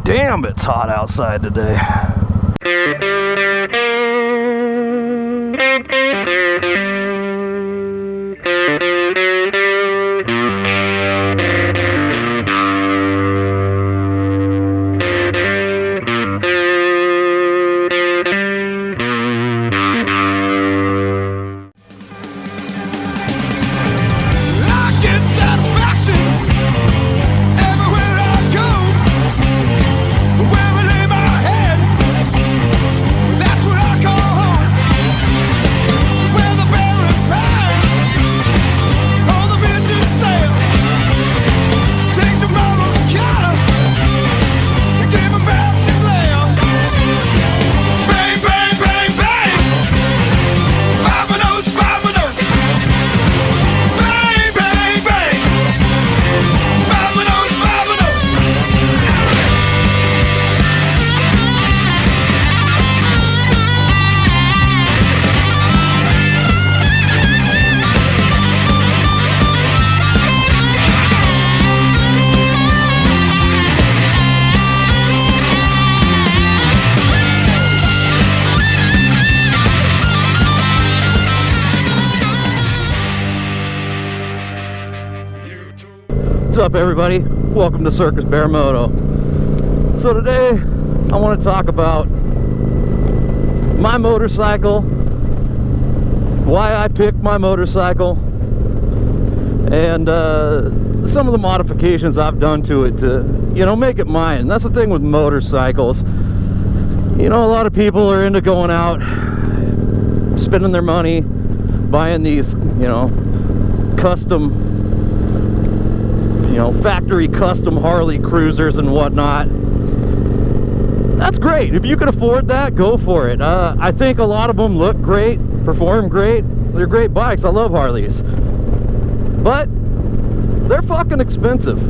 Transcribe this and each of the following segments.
Damn, it's hot outside today. What's up, everybody? Welcome to Circus Moto. So today I want to talk about my motorcycle, why I picked my motorcycle, and some of the modifications I've done to it to, make it mine. And that's the thing with motorcycles. A lot of people are into going out, spending their money, buying these, custom, factory custom Harley cruisers and whatnot. That's great. If you can afford that, go for it. I think a lot of them look great, perform great. They're great bikes. I love Harleys. But they're fucking expensive.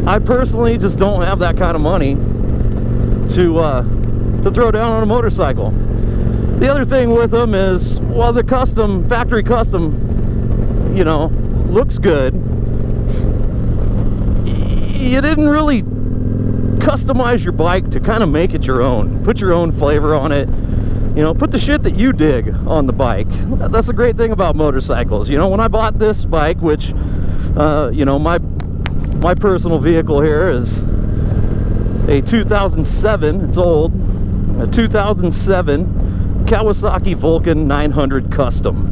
I personally just don't have that kind of money to throw down on a motorcycle. The other thing with them is, while the factory custom, looks good, you didn't really customize your bike to kind of make it your own. Put your own flavor on it. Put the shit that you dig on the bike. That's the great thing about motorcycles. When I bought this bike, which, my personal vehicle here is a 2007, it's old, a 2007 Kawasaki Vulcan 900 Custom.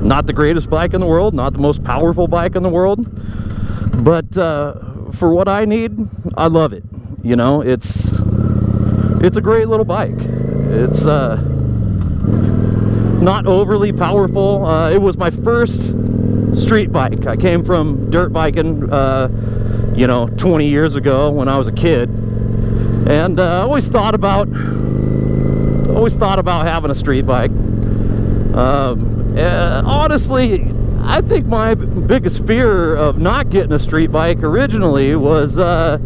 Not the greatest bike in the world, not the most powerful bike in the world, but for what I need, I love it. It's a great little bike. It's not overly powerful. It was my first street bike. I came from dirt biking 20 years ago when I was a kid, and I always thought about having a street bike. Honestly, I think my biggest fear of not getting a street bike originally was other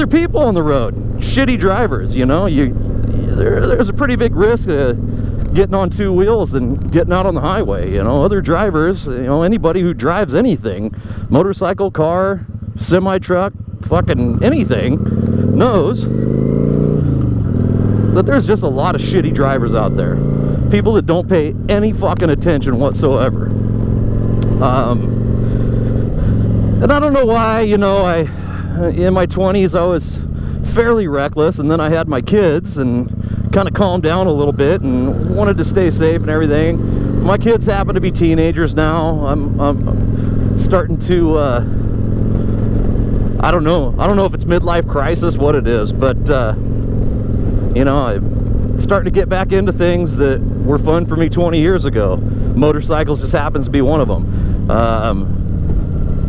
people on the road, shitty drivers. There's a pretty big risk of getting on two wheels and getting out on the highway. Other drivers, anybody who drives anything, motorcycle, car, semi-truck, fucking anything, knows that there's just a lot of shitty drivers out there. People that don't pay any fucking attention whatsoever. And I don't know why, in my 20s I was fairly reckless, and then I had my kids and kind of calmed down a little bit and wanted to stay safe and everything. My kids happen to be teenagers now. I'm starting to, I don't know if it's midlife crisis, what it is, but, I'm starting to get back into things that were fun for me 20 years ago. Motorcycles just happens to be one of them.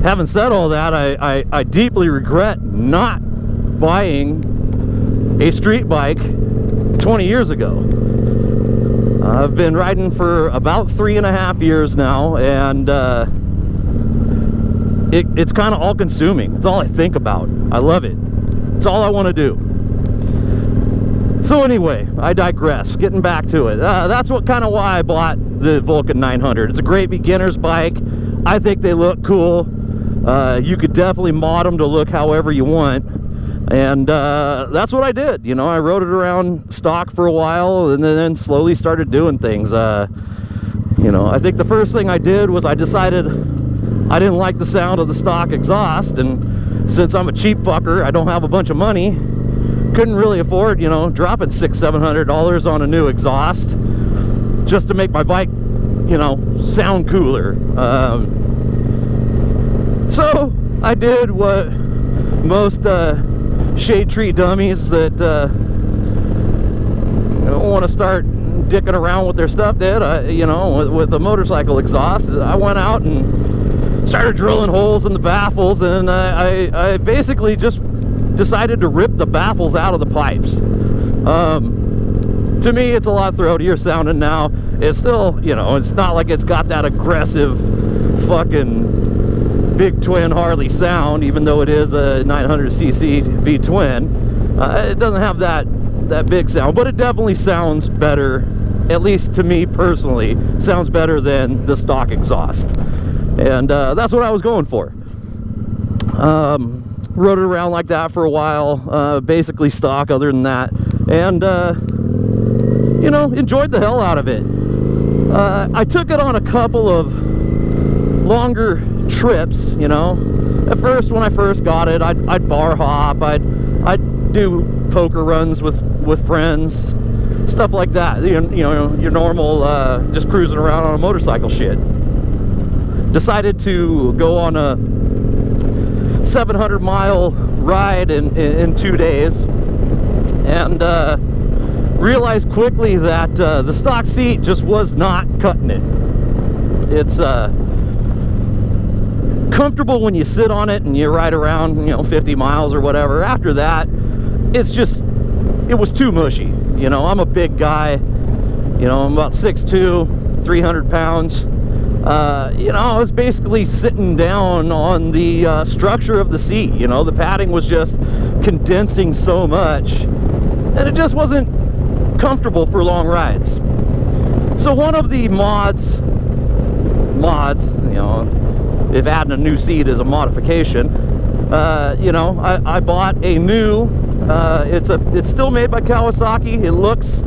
Having said all that, I deeply regret not buying a street bike 20 years ago. I've been riding for about 3.5 years now, and it's kind of all-consuming. It's all I think about. I love it. It's all I want to do. So anyway, I digress. Getting back to it. That's kind of why I bought the Vulcan 900. It's a great beginner's bike. I think they look cool. You could definitely mod them to look however you want, and that's what I did. You know, I rode it around stock for a while, and then slowly started doing things. You know, I think the first thing I did was I decided I didn't like the sound of the stock exhaust, and since I'm a cheap fucker, I don't have a bunch of money, couldn't really afford, you know, dropping $600-700 on a new exhaust just to make my bike, you know, sound cooler. So I did what most shade tree dummies that want to start dicking around with their stuff did. You know, with the motorcycle exhaust, I went out and started drilling holes in the baffles, and I basically just decided to rip the baffles out of the pipes. To me, it's a lot throatier sounding now. It's still, you know, it's not like it's got that aggressive fucking big twin Harley sound, even though it is a 900cc V-twin. It doesn't have that big sound, but it definitely sounds better, at least to me personally, sounds better than the stock exhaust. And that's what I was going for. Rode it around like that for a while, basically stock other than that, and you know, enjoyed the hell out of it. I took it on a couple of longer trips, you know. At first, when I first got it, I'd bar hop, I'd do poker runs with friends, stuff like that. You know, your normal just cruising around on a motorcycle shit. Decided to go on a 700-mile ride in 2 days, and realized quickly that the stock seat just was not cutting it. It's comfortable when you sit on it and you ride around, you know, 50 miles or whatever. After that, it was too mushy. You know, I'm a big guy, you know, I'm about 6'2", 300 pounds. You know, I was basically sitting down on the structure of the seat. You know, the padding was just condensing so much, and it just wasn't comfortable for long rides. So one of the mods, you know, if adding a new seat is a modification, you know, I bought a new, it's still made by Kawasaki. It looks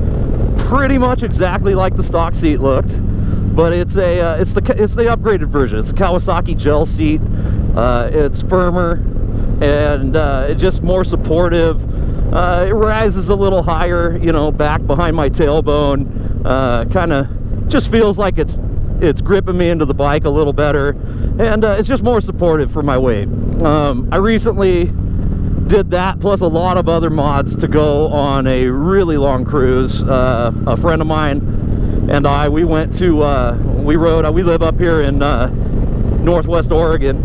pretty much exactly like the stock seat looked, but it's the upgraded version. It's the Kawasaki gel seat. It's firmer, and it's just more supportive. It rises a little higher, you know, back behind my tailbone. Kind of just feels like it's gripping me into the bike a little better, and it's just more supportive for my weight. I recently did that plus a lot of other mods to go on a really long cruise. A friend of mine and I, we went to we live up here in Northwest Oregon,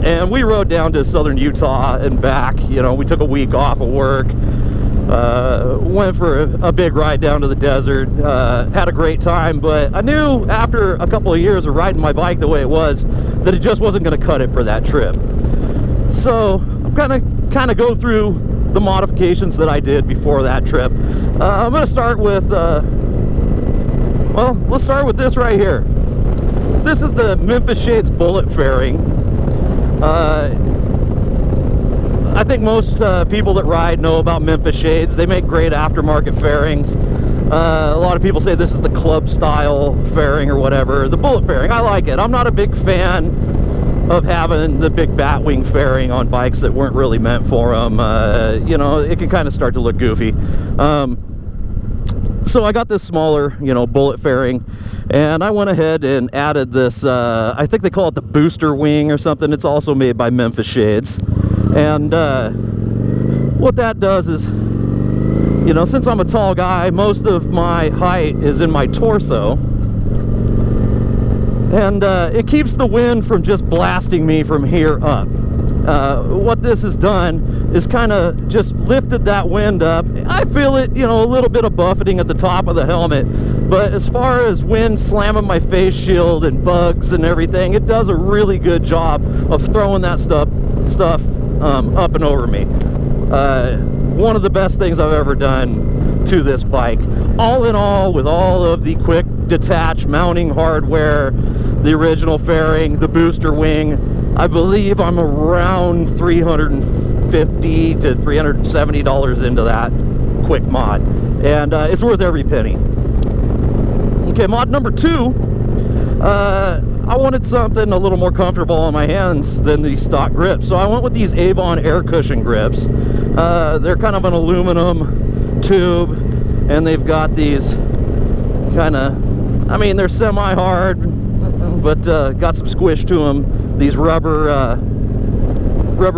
and we rode down to southern Utah and back. You know, we took a week off of work, went for a big ride down to the desert, had a great time, but I knew after a couple of years of riding my bike the way it was that it just wasn't going to cut it for that trip. So I'm gonna kind of go through the modifications that I did before that trip. I'm going to start with well, let's start with this right here. This is the Memphis Shades bullet fairing. I think most people that ride know about Memphis Shades. They make great aftermarket fairings. A lot of people say this is the club style fairing or whatever. The bullet fairing, I like it. I'm not a big fan of having the big batwing fairing on bikes that weren't really meant for them. You know, it can kind of start to look goofy. So I got this smaller, you know, bullet fairing, and I went ahead and added this, I think they call it the booster wing or something. It's also made by Memphis Shades. And what that does is, you know, since I'm a tall guy, most of my height is in my torso, and it keeps the wind from just blasting me from here up. What this has done is kind of just lifted that wind up. I feel it, you know, a little bit of buffeting at the top of the helmet, but as far as wind slamming my face shield and bugs and everything, it does a really good job of throwing that stuff up and over me. One of the best things I've ever done to this bike. All in all, with all of the quick detach mounting hardware, the original fairing, the booster wing, I believe I'm around $350 to $370 into that quick mod, and it's worth every penny. Okay, mod number 2, I wanted something a little more comfortable on my hands than the stock grips, so I went with these Avon air cushion grips. They're kind of an aluminum tube, and they've got these kind of, I mean, they're semi-hard, but got some squish to them. These rubber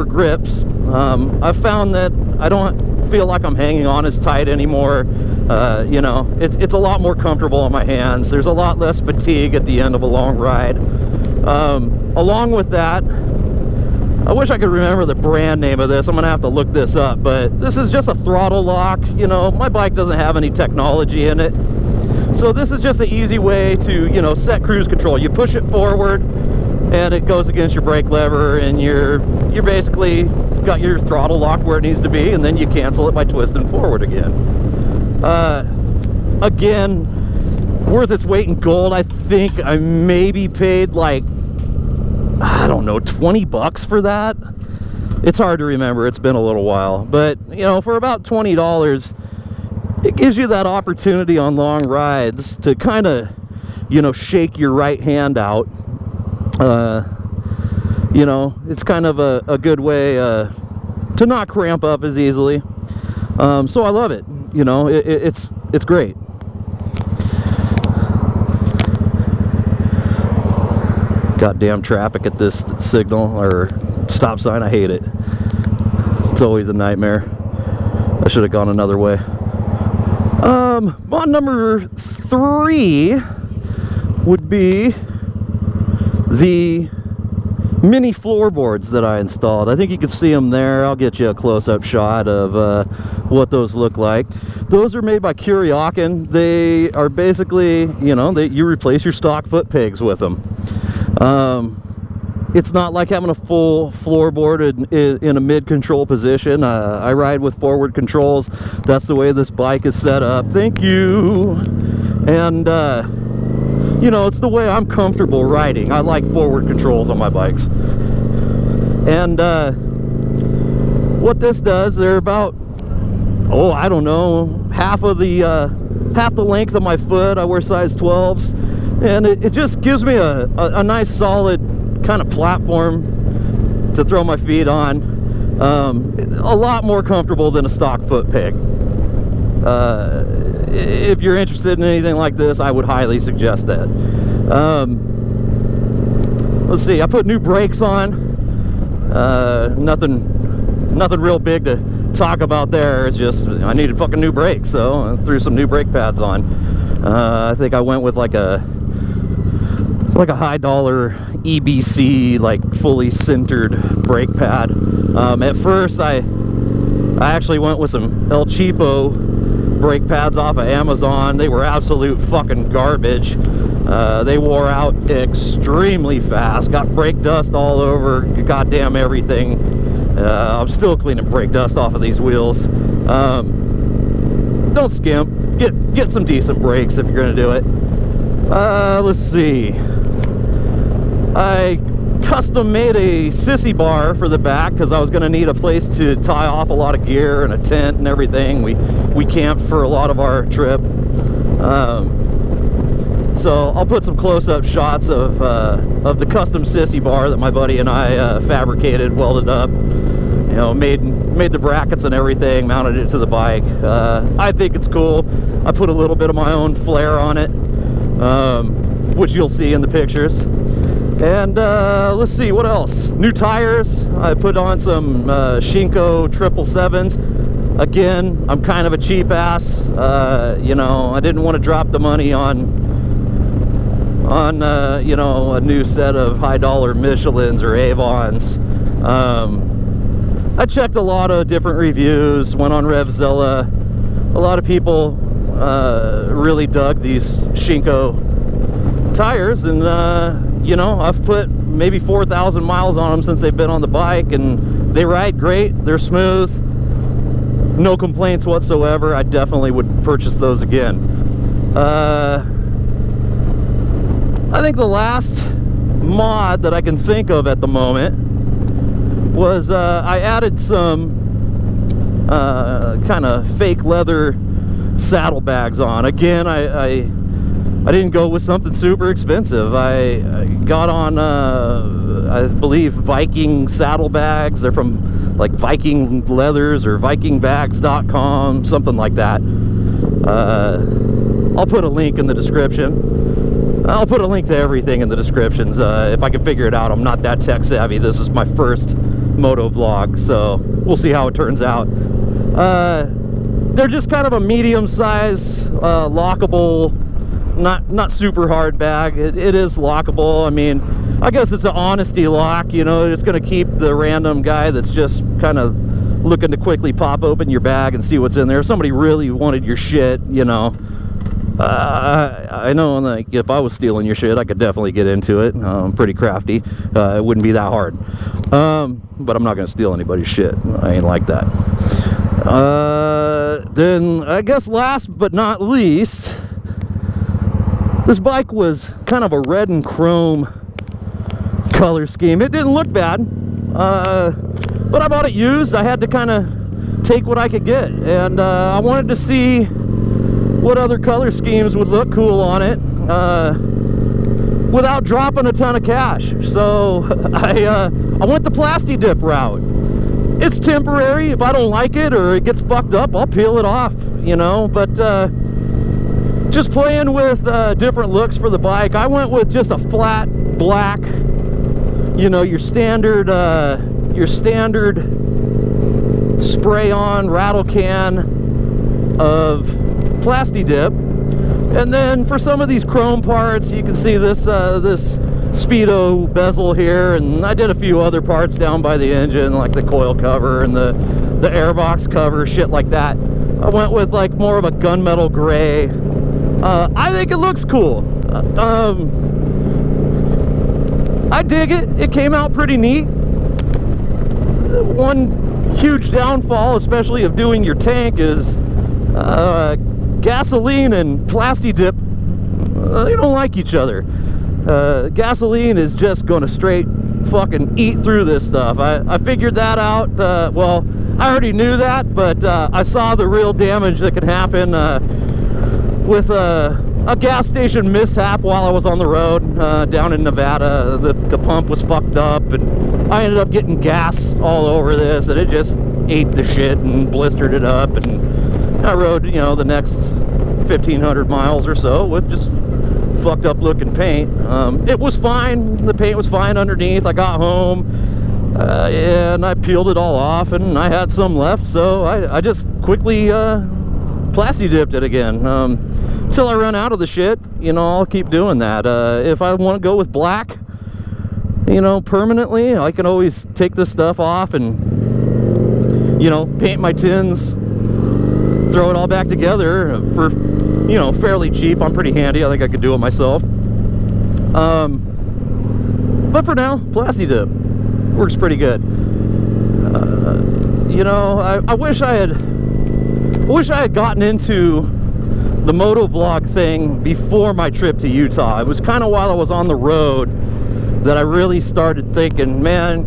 grips. I've found that I don't feel like I'm hanging on as tight anymore. You know, it's a lot more comfortable on my hands. There's a lot less fatigue at the end of a long ride. Along with that, I wish I could remember the brand name of this. I'm gonna have to look this up, but this is just a throttle lock. You know, my bike doesn't have any technology in it, so this is just an easy way to, you know, set cruise control. You push it forward and it goes against your brake lever, and you're basically got your throttle locked where it needs to be, and then you cancel it by twisting forward again. Again, worth its weight in gold. I think I maybe paid like, I don't know, 20 bucks for that. It's hard to remember, it's been a little while, but you know, for about $20, it gives you that opportunity on long rides to kind of, you know, shake your right hand out. You know, it's kind of a good way to not cramp up as easily. So I love it. You know, it's great. Goddamn traffic at this signal or stop sign. I hate it. It's always a nightmare. I should have gone another way. Mod number 3 would be the mini floorboards that I installed. I think you can see them there. I'll get you a close-up shot of what those look like. Those are made by Kuryakin. They are basically, you know, you replace your stock foot pegs with them. It's not like having a full floorboard in a mid-control position. I ride with forward controls. That's the way this bike is set up. Thank you. And you know, it's the way I'm comfortable riding. I like forward controls on my bikes. And what this does, they're about, oh, I don't know, half the length of my foot. I wear size 12s, and it just gives me a nice solid kind of platform to throw my feet on. A lot more comfortable than a stock foot peg. If you're interested in anything like this, I would highly suggest that. Let's see, I put new brakes on. Nothing real big to talk about there. It's just I needed fucking new brakes, so I threw some new brake pads on. I think I went with like a high dollar EBC, like fully sintered brake pad. At first I actually went with some El Cheapo brake pads off of Amazon. They were absolute fucking garbage. They wore out extremely fast. Got brake dust all over goddamn everything. I'm still cleaning brake dust off of these wheels. Don't skimp. Get some decent brakes if you're gonna do it. Let's see. I custom made a sissy bar for the back because I was going to need a place to tie off a lot of gear and a tent and everything. We camped for a lot of our trip. So I'll put some close-up shots of the custom sissy bar that my buddy and I fabricated, welded up, you know, made the brackets and everything, mounted it to the bike. I think it's cool. I put a little bit of my own flair on it, which you'll see in the pictures. And let's see, what else? New tires. I put on some Shinko 777s. Again, I'm kind of a cheap ass. You know, I didn't want to drop the money on you know, a new set of high dollar Michelins or Avons. I checked a lot of different reviews, went on Revzilla. A lot of people really dug these Shinko tires, and you know, I've put maybe 4,000 miles on them since they've been on the bike, and they ride great. They're smooth, no complaints whatsoever. I definitely would purchase those again. I think the last mod that I can think of at the moment was I added some kind of fake leather saddlebags on. Again, I didn't go with something super expensive. I got on I believe Viking saddlebags. They're from like Viking Leathers or vikingbags.com, something like that. I'll put a link in the description. I'll put a link to everything in the descriptions if I can figure it out. I'm not that tech savvy. This is my first moto vlog, so we'll see how it turns out. They're just kind of a medium-size lockable, not super hard bag. It is lockable. I mean, I guess it's an honesty lock, you know. It's going to keep the random guy that's just kind of looking to quickly pop open your bag and see what's in there. If somebody really wanted your shit, you know, I know, like, if I was stealing your shit, I could definitely get into it. I'm pretty crafty. It wouldn't be that hard. But I'm not going to steal anybody's shit. I ain't like that. Then, I guess last but not least, this bike was kind of a red and chrome color scheme. It didn't look bad, but I bought it used. I had to kind of take what I could get, and I wanted to see what other color schemes would look cool on it without dropping a ton of cash. So I went the Plasti Dip route. It's temporary. If I don't like it or it gets fucked up, I'll peel it off, you know. But just playing with different looks for the bike, I went with just a flat black, you know, your standard spray on rattle can of Plasti Dip. And then for some of these chrome parts, you can see this this Speedo bezel here, and I did a few other parts down by the engine, like the coil cover and the airbox cover, shit like that. I went with like more of a gunmetal gray. I think it looks cool. I dig it. It came out pretty neat. One huge downfall, especially of doing your tank, is gasoline and Plasti Dip, they don't like each other. Gasoline is just going to straight fucking eat through this stuff. I figured that out. Well, I already knew that, but I saw the real damage that can happen with a gas station mishap while I was on the road down in Nevada. The pump was fucked up, and I ended up getting gas all over this, and it just ate the shit and blistered it up. And I rode, you know, the next 1,500 miles or so with just fucked up looking paint. It was fine. The paint was fine underneath. I got home and I peeled it all off, and I had some left, so I just quickly Plasti Dipped it again. Until I run out of the shit, you know, I'll keep doing that. If I want to go with black, you know, permanently, I can always take this stuff off and, you know, paint my tins, throw it all back together for, you know, fairly cheap. I'm pretty handy. I think I could do it myself. But for now, Plasti Dip works pretty good. You know, I wish I had gotten into the moto vlog thing before my trip to Utah. It was kind of while I was on the road that I really started thinking, man,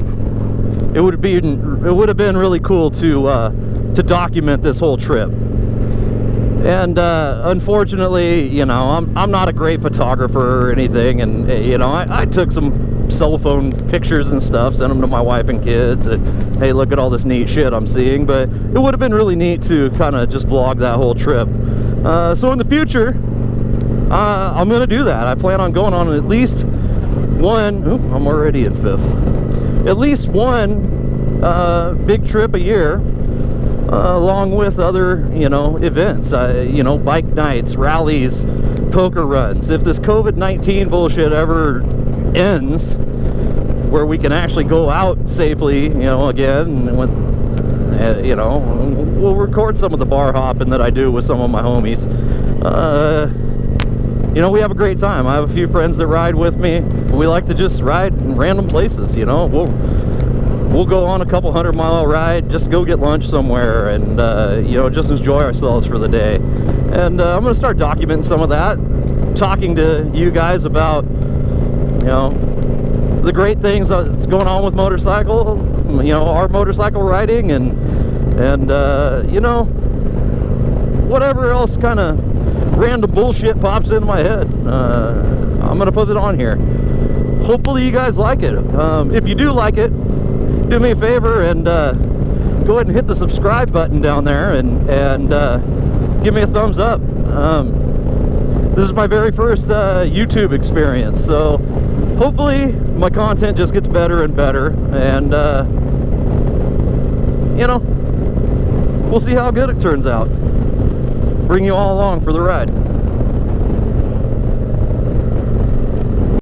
it would have been really cool to document this whole trip. And unfortunately, you know, I'm not a great photographer or anything, and you know, I took some cell phone pictures and stuff, sent them to my wife and kids, and hey, look at all this neat shit I'm seeing. But it would have been really neat to kind of just vlog that whole trip. So in the future, I'm gonna do that. I plan on going on at least one, I'm already in fifth, at least one big trip a year, along with other, you know, events, you know, bike nights, rallies, poker runs. If this COVID-19 bullshit ever ends, where we can actually go out safely, you know, again, with, you know, we'll record some of the bar hopping that I do with some of my homies. You know, we have a great time. I have a few friends that ride with me. We like to just ride in random places, you know. We'll go on a couple 100-mile ride, just go get lunch somewhere, and you know, just enjoy ourselves for the day. And I'm gonna start documenting some of that, talking to you guys about, you know, the great things that's going on with motorcycle, you know, our motorcycle riding, and you know, whatever else kind of random bullshit pops into my head. I'm gonna put it on here. Hopefully you guys like it. If you do like it, do me a favor and go ahead and hit the subscribe button down there and give me a thumbs up. This is my very first YouTube experience, so hopefully my content just gets better and better, and you know, we'll see how good it turns out. Bring you all along for the ride.